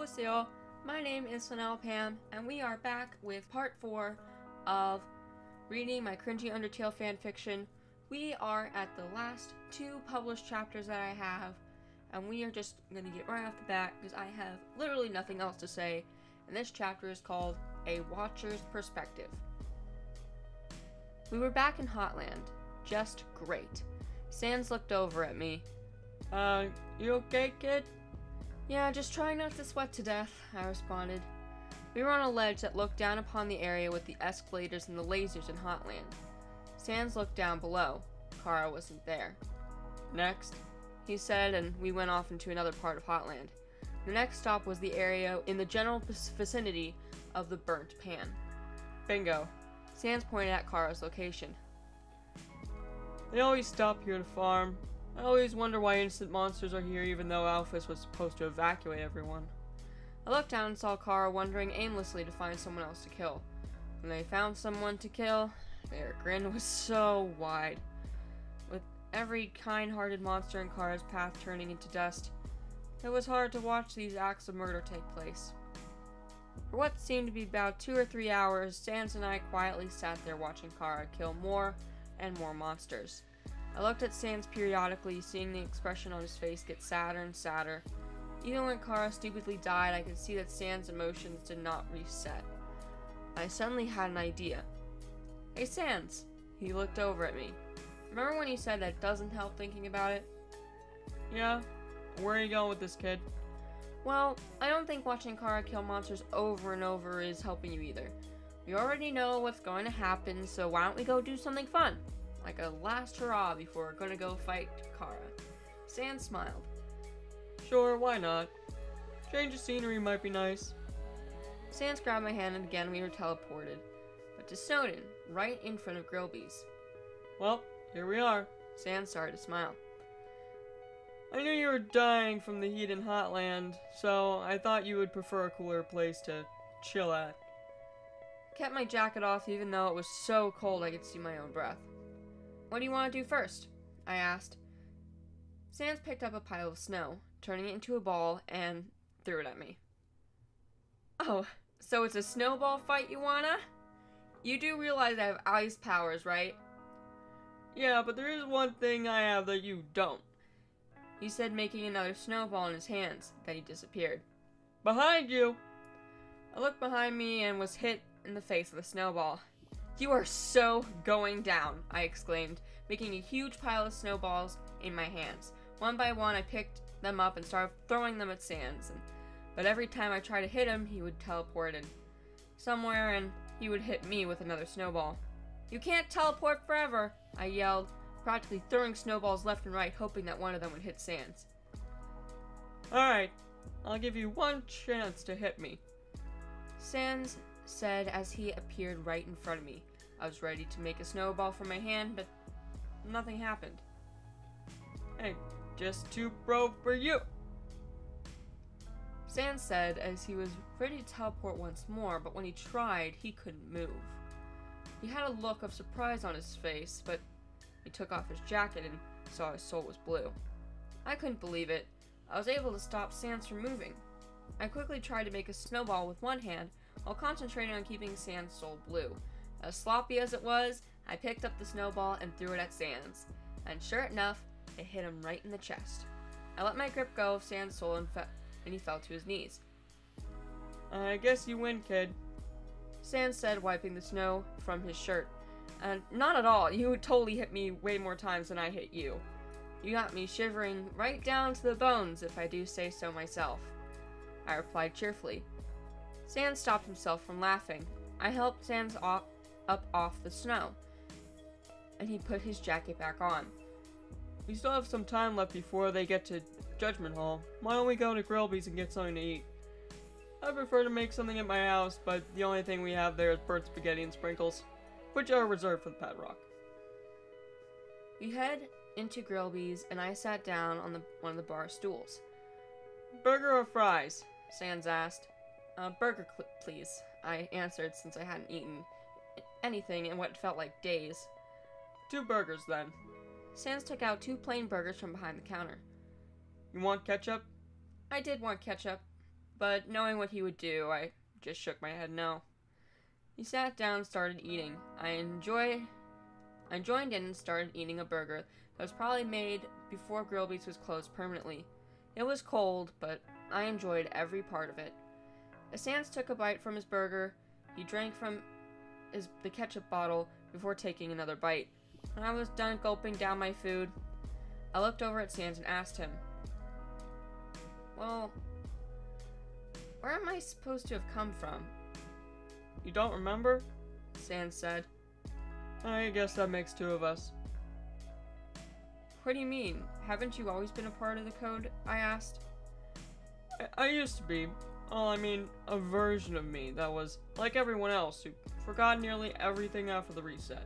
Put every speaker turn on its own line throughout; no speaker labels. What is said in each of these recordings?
Wasil. My name is Flanell Pam, and we are back with part 4 of reading my Cringey Undertale fanfiction. We are at the last 2 published chapters that I have, and we are just going to get right off the bat because I have literally nothing else to say, and this chapter is called A Watcher's Perspective. We were back in Hotland. Just great. Sans looked over at me. You okay, kid? Yeah, just trying not to sweat to death, I responded. We were on a ledge that looked down upon the area with the escalators and the lasers in Hotland. Sans looked down below. Kara wasn't there. Next, he said, and we went off into another part of Hotland. The next stop was the area in the general vicinity of the burnt pan. Bingo. Sans pointed at Kara's location. They always stop here to farm. I always wonder why instant monsters are here even though Alphys was supposed to evacuate everyone. I looked down and saw Kara wandering aimlessly to find someone else to kill. When they found someone to kill, their grin was so wide. With every kind-hearted monster in Kara's path turning into dust, it was hard to watch these acts of murder take place. For what seemed to be about 2 or 3 hours, Sans and I quietly sat there watching Kara kill more and more monsters. I looked at Sans periodically, seeing the expression on his face get sadder and sadder. Even when Kara stupidly died, I could see that Sans' emotions did not reset. I suddenly had an idea. Hey Sans, he looked over at me. Remember when you said that doesn't help thinking about it? Yeah, where are you going with this, kid? Well, I don't think watching Kara kill monsters over and over is helping you either. We already know what's going to happen, so why don't we go do something fun? Like a last hurrah before we're gonna go fight Kara. Sans smiled. Sure, why not? Change of scenery might be nice. Sans grabbed my hand and again we were teleported. But to Snowdon, right in front of Grillby's. Well, here we are. Sans started to smile. I knew you were dying from the heat in Hotland, so I thought you would prefer a cooler place to chill at. Kept my jacket off even though it was so cold I could see my own breath. What do you want to do first? I asked. Sans picked up a pile of snow, turning it into a ball, and threw it at me. Oh, so it's a snowball fight you wanna? You do realize I have ice powers, right? Yeah, but there is one thing I have that you don't. He said, making another snowball in his hands. Then he disappeared. Behind you! I looked behind me and was hit in the face with a snowball. You are so going down, I exclaimed, making a huge pile of snowballs in my hands. One by one, I picked them up and started throwing them at Sans, but every time I tried to hit him, he would teleport in somewhere and he would hit me with another snowball. You can't teleport forever, I yelled, practically throwing snowballs left and right, hoping that one of them would hit Sans. Alright, I'll give you one chance to hit me. Sans said as he appeared right in front of me. I was ready to make a snowball from my hand, but nothing happened. Hey, just too pro for you! Sans said as he was ready to teleport once more, but when he tried, he couldn't move. He had a look of surprise on his face, but he took off his jacket and saw his soul was blue. I couldn't believe it. I was able to stop Sans from moving. I quickly tried to make a snowball with one hand, while concentrating on keeping Sans' soul blue. As sloppy as it was, I picked up the snowball and threw it at Sans, and sure enough, it hit him right in the chest. I let my grip go of Sans' soul and he fell to his knees. I guess you win, kid, Sans said, wiping the snow from his shirt. Not at all. You totally hit me way more times than I hit you. You got me shivering right down to the bones, if I do say so myself. I replied cheerfully. Sans stopped himself from laughing. I helped Sans up off the snow, and he put his jacket back on. We still have some time left before they get to Judgment Hall. Why don't we go to Grillby's and get something to eat? I prefer to make something at my house, but the only thing we have there is burnt spaghetti and sprinkles, which are reserved for the Pet Rock. We head into Grillby's, and I sat down on one of the bar stools. Burger or fries? Sans asked. Burger, please, I answered since I hadn't eaten anything in what felt like days. 2 burgers, then. Sans took out 2 plain burgers from behind the counter. You want ketchup? I did want ketchup. but knowing what he would do, I just shook my head no. He sat down and started eating. I joined in and started eating a burger that was probably made before Grillby's was closed permanently. It was cold, but I enjoyed every part of it. As Sans took a bite from his burger, he drank from the ketchup bottle before taking another bite. When I was done gulping down my food, I looked over at Sans and asked him, "Well, where am I supposed to have come from?" "You don't remember?" Sans said. "I guess that makes two of us." "What do you mean? Haven't you always been a part of the code?" I asked. I used to be. Well, I mean, a version of me that was like everyone else who forgot nearly everything after the reset.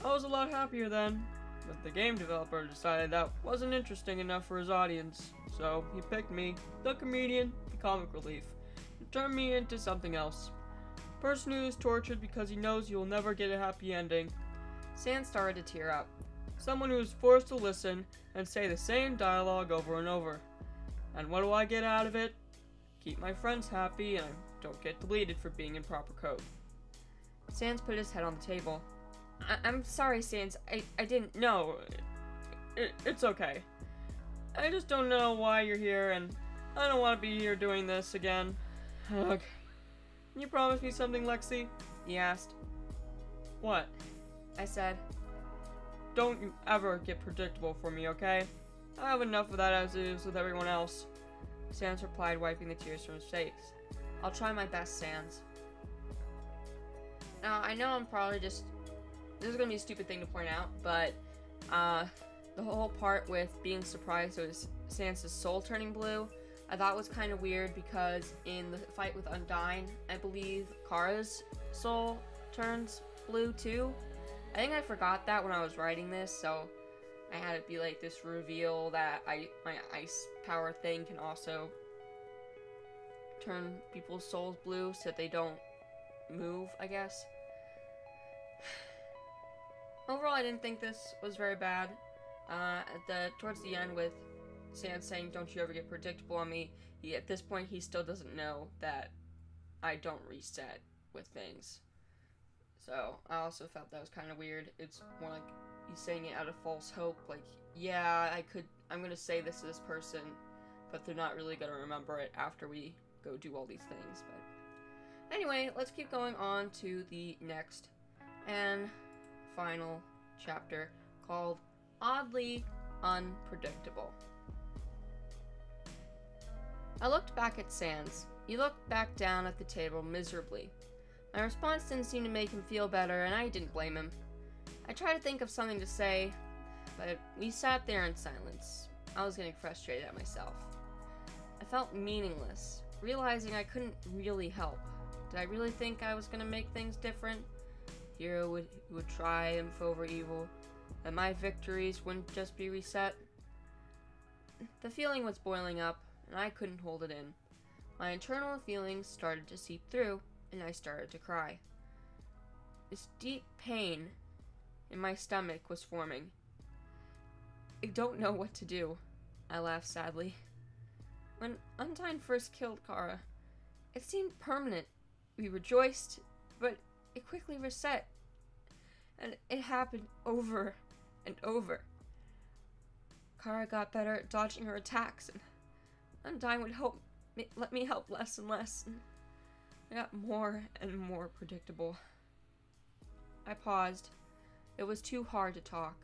I was a lot happier then, but the game developer decided that wasn't interesting enough for his audience, so he picked me, the comedian, the comic relief, and turned me into something else. A person who is tortured because he knows he will never get a happy ending. Sans started to tear up. Someone who is forced to listen and say the same dialogue over and over. And what do I get out of it? Keep my friends happy and I don't get deleted for being in proper code. Sans put his head on the table. I'm sorry, Sans. I didn't know. It's okay. I just don't know why you're here, and I don't want to be here doing this again. Ugh. Can you promise me something, Lexi? He asked. What? I said. Don't you ever get predictable for me, okay? I have enough of that as it is with everyone else. Sans replied, wiping the tears from his face. I'll try my best, Sans. Now, I know I'm probably just... This is going to be a stupid thing to point out, but the whole part with being surprised it was Sans' soul turning blue, I thought was kind of weird because in the fight with Undyne, I believe Kara's soul turns blue too. I think I forgot that when I was writing this, so I had it be like this reveal that my ice power thing can also turn people's souls blue so that they don't move, I guess. Overall, I didn't think this was very bad. Towards the end with Sans saying, "Don't you ever get predictable on me," at this point he still doesn't know that I don't reset with things. So I also felt that was kind of weird. It's more like he's saying it out of false hope, like, yeah, I'm gonna say this to this person, but they're not really gonna remember it after we go do all these things. But anyway, let's keep going on to the next and final chapter called Oddly Unpredictable. I looked back at Sans. He looked back down at the table miserably. My response didn't seem to make him feel better, and I didn't blame him. I tried to think of something to say, but we sat there in silence. I was getting frustrated at myself. I felt meaningless, realizing I couldn't really help. Did I really think I was going to make things different? Hero would triumph over evil, and my victories wouldn't just be reset? The feeling was boiling up, and I couldn't hold it in. My internal feelings started to seep through, and I started to cry. This deep pain in my stomach was forming. I don't know what to do, I laughed sadly. When Undyne first killed Kara, it seemed permanent. We rejoiced, but it quickly reset. And it happened over and over. Kara got better at dodging her attacks, and Undyne would let me help less and less, and I got more and more predictable. I paused. It was too hard to talk.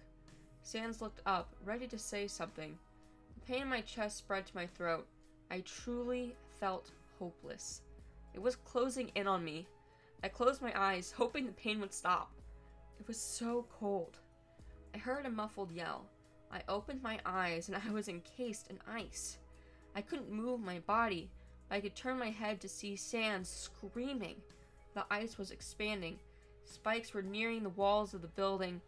Sans looked up, ready to say something. The pain in my chest spread to my throat. I truly felt hopeless. It was closing in on me. I closed my eyes, hoping the pain would stop. It was so cold. I heard a muffled yell. I opened my eyes, and I was encased in ice. I couldn't move my body, but I could turn my head to see Sans screaming. The ice was expanding. Spikes were nearing the walls of the building.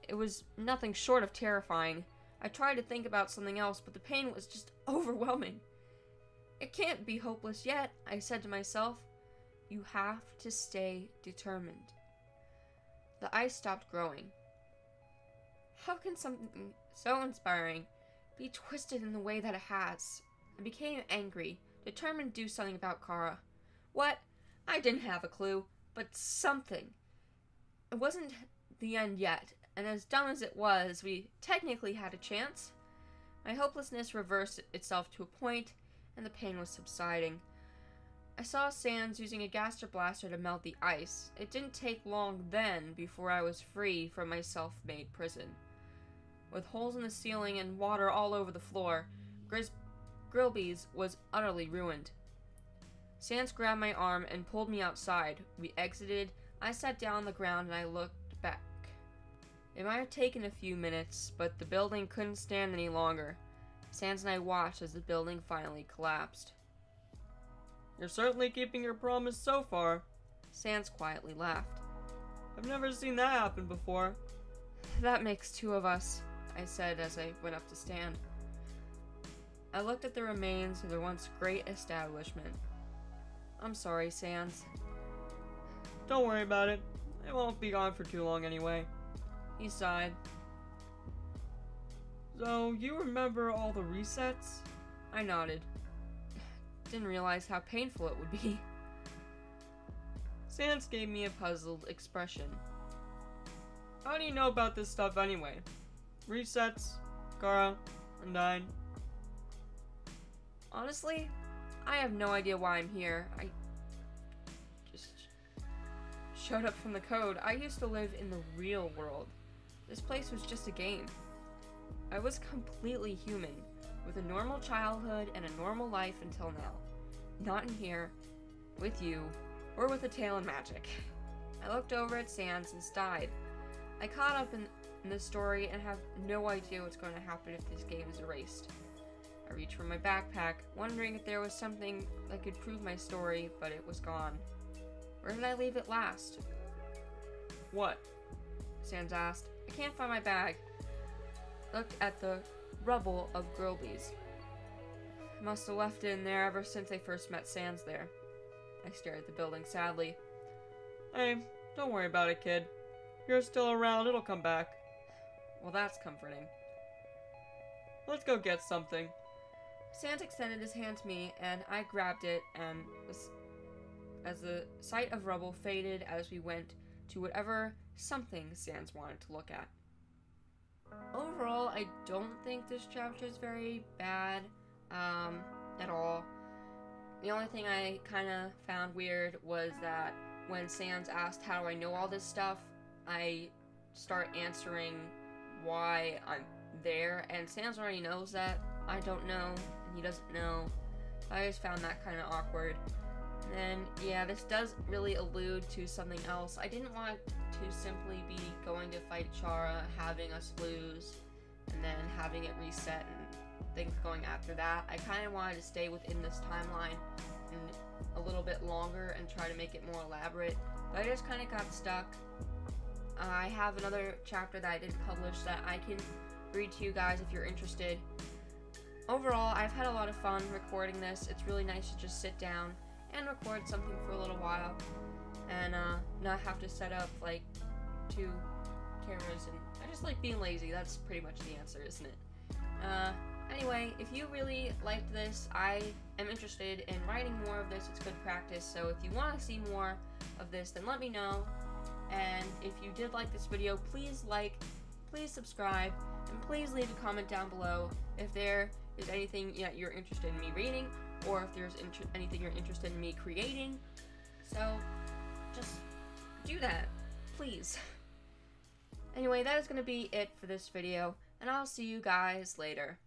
It was nothing short of terrifying. I tried to think about something else, but the pain was just overwhelming. It can't be hopeless yet, I said to myself. You have to stay determined. The ice stopped growing. How can something so inspiring be twisted in the way that it has? I became angry, determined to do something about Kara. What? I didn't have a clue, but something. It wasn't the end yet, and as dumb as it was, we technically had a chance. My hopelessness reversed itself to a point, and the pain was subsiding. I saw Sans using a gaster blaster to melt the ice. It didn't take long then before I was free from my self-made prison. With holes in the ceiling and water all over the floor, Grillby's was utterly ruined. Sans grabbed my arm and pulled me outside. We exited. I sat down on the ground and I looked back. It might have taken a few minutes, but the building couldn't stand any longer. Sans and I watched as the building finally collapsed.
You're certainly keeping your promise so far.
Sans quietly laughed.
I've never seen that happen before.
That makes two of us, I said as I went up to stand. I looked at the remains of the once great establishment. I'm sorry, Sans.
Don't worry about it. It won't be gone for too long anyway.
He sighed.
So, you remember all the resets?
I nodded. Didn't realize how painful it would be.
Sans gave me a puzzled expression. How do you know about this stuff anyway? Resets, Kara, Undyne.
Honestly, I have no idea why I'm here. I just showed up from the code. I used to live in the real world. This place was just a game. I was completely human, with a normal childhood and a normal life until now. Not in here, with you, or with a tail and magic. I looked over at Sans and sighed. I caught up in this story and have no idea what's going to happen if this game is erased. I reached for my backpack, wondering if there was something that could prove my story, but it was gone. Where did I leave it last?
What?
Sans asked. I can't find my bag. Looked at the rubble of Grillby's. Must have left it in there ever since I first met Sans there. I stared at the building sadly.
Hey, don't worry about it, kid. You're still around, it'll come back.
Well, that's comforting.
Let's go get something.
Sans extended his hand to me, and I grabbed it, and as the sight of rubble faded as we went to whatever something Sans wanted to look at. Overall, I don't think this chapter is very bad, at all. The only thing I kind of found weird was that when Sans asked how do I know all this stuff, I start answering why I'm there, and Sans already knows that I don't know, and he doesn't know. I just found that kind of awkward. And then, yeah, this does really allude to something else. I didn't want to simply be going to fight Chara, having us lose, and then having it reset and things going after that. I kind of wanted to stay within this timeline and a little bit longer and try to make it more elaborate, but I just kind of got stuck. I have another chapter that I didn't publish that I can read to you guys if you're interested. Overall, I've had a lot of fun recording this. It's really nice to just sit down and record something for a little while and not have to set up like 2 cameras, and I just like being lazy. That's pretty much the answer, isn't it? Anyway, if you really liked this, I am interested in writing more of this. It's good practice, so if you want to see more of this, then let me know. And if you did like this video, please like, please subscribe, and please leave a comment down below if there is anything that you're interested in me reading, or if there's anything you're interested in me creating. So just do that, please. Anyway, that is going to be it for this video, and I'll see you guys later.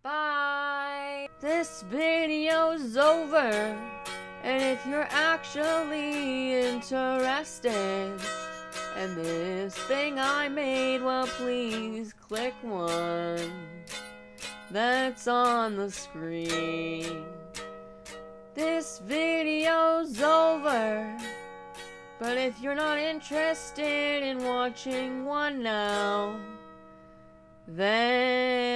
Bye! This video's over, and if you're actually interested in this thing I made, well, please click 1 that's on the screen. This video's over, but if you're not interested in watching one now, then